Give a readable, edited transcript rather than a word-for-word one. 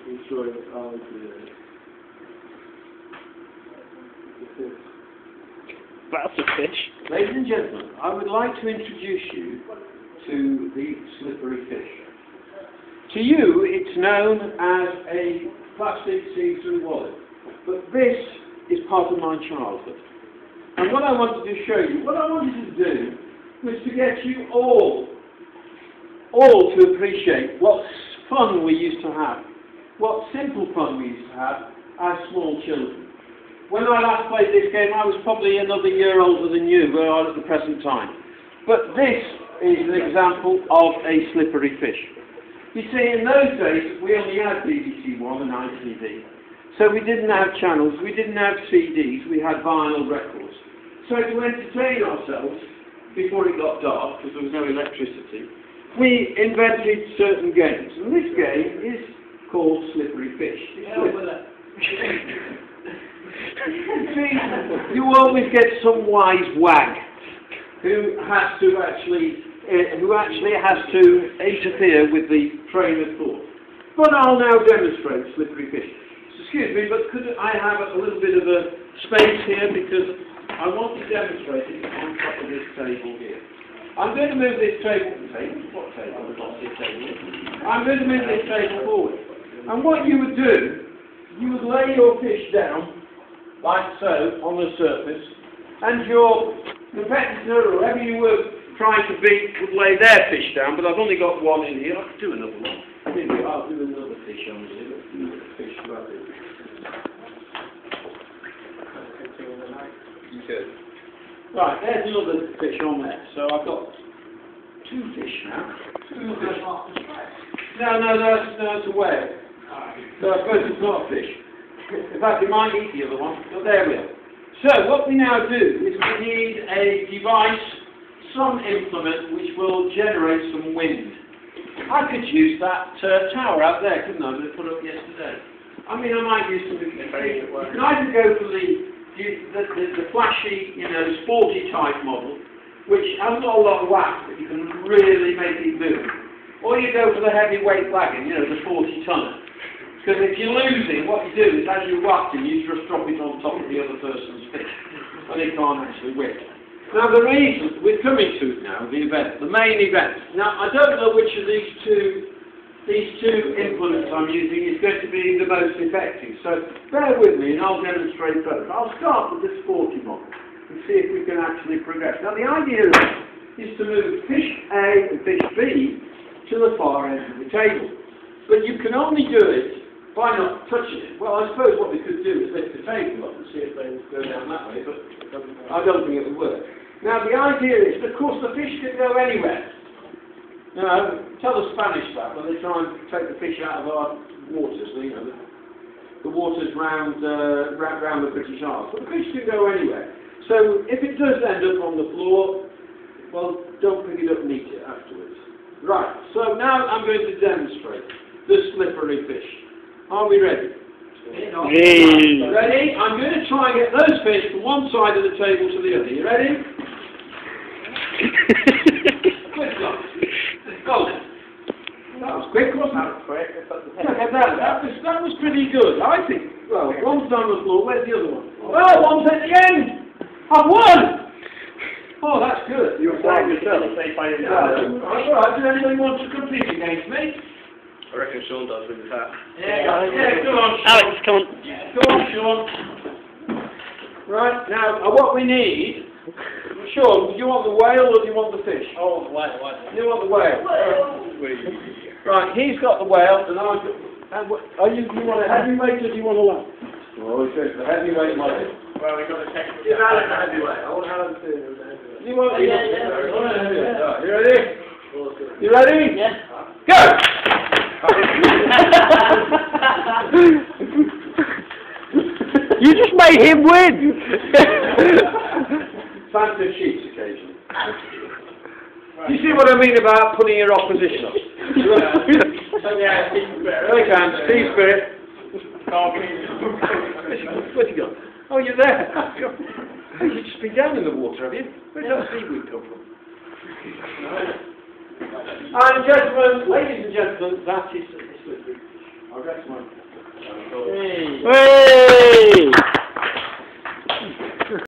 ensuring our That's a fish. Ladies and gentlemen, I would like to introduce you to the slippery fish. To you, it's known as a plastic see-through wallet, but this is part of my childhood. And what I wanted to show you, what I wanted to do, was to get you all to appreciate what fun we used to have, what simple fun we used to have as small children. When I last played this game, I was probably another year older than you are at the present time. But this is an example of a slippery fish. You see, in those days, we only had BBC One and ITV. So we didn't have channels, we didn't have CDs, we had vinyl records. So to entertain ourselves, before it got dark, because there was no electricity, we invented certain games. And this game is called Slippery Fish. See, you always get some wise wag who actually has to interfere with the train of thought. But I'll now demonstrate Slippery Fish. Excuse me, but could I have a little bit of a space here, because I want to demonstrate it on top of this table here. I'm going to move this table. What table? I'm going to move this table forward. And what you would do, you would lay your fish down like so, on the surface, and your competitor, or whoever you were trying to beat, would lay their fish down, but I've only got one in here. I could do another one. Maybe I'll do another fish on here. Let's do another fish right here. You could. Right, there's another fish on there. So I've got two fish now. No, that's a whale. So I suppose it's not a fish. In fact, it might eat the other one, but there we are. So, what we now do is we need a device, some implement, which will generate some wind. I could use that tower out there, couldn't I, that I put up yesterday? I mean, I might use something. You can either go for the flashy, sporty type model, which has not a lot of whack, but you can really make it move. Or you go for the heavyweight wagon, the 40-tonner. Because if you're losing, what you do is, as you whack him, you just drop it on top of the other person's fish, and he can't actually win. Now, the reason we're coming to now, the event, the main event. Now, I don't know which of these two implements I'm using is going to be the most effective. So bear with me, and I'll demonstrate both. I'll start with the sporty model and see if we can actually progress. Now, the idea is to move fish A and fish B to the far end of the table, but you can only do it by not touching it. Well, I suppose what we could do is lift the table up and see if they go down that way, but I don't think it would work. Now, the idea is, of course, the fish can go anywhere. Now, tell the Spanish that when they try and take the fish out of our waters, the waters round the British Isles. But the fish can go anywhere. So, if it does end up on the floor, well, don't pick it up and eat it afterwards. Right, so now I'm going to demonstrate the slippery fish. Are we ready? Hey. Ready? I'm going to try and get those fish from one side of the table to the other. You ready? Quick go. Go then. That was quick, wasn't it? That was pretty good, I think. Well, one's on the floor. Where's the other one? Oh, one's at the end. I've won. Oh, that's good. You're flying yourself. All right. Does anybody want to compete against me? I reckon Sean does with his hat. Yeah, go on, Sean. Alex, come on. Go on, Sean. Right, now, what we need... Sean, do you want the whale or do you want the fish? Oh, the whale. You want the whale? Right, he's got the whale, and I've got... Do you want a heavyweight or do you want a light? Oh, he says the heavyweight model. Well, we've got to check. Give Alex a heavyweight. I want Alex to do the heavyweight. You want the heavyweight? You ready? You ready? Yeah. Go! You just made him win! Fancy sheets occasionally. You see what I mean about putting your opposition up? Yeah, team spirit. Right hand, team spirit. Where's he gone? Oh, you're there. Oh, you've just been down in the water, have you? Where's that seaweed come from? And gentlemen, ladies and gentlemen, that is slippery. I'll rest one. Cool. Hey. Hey!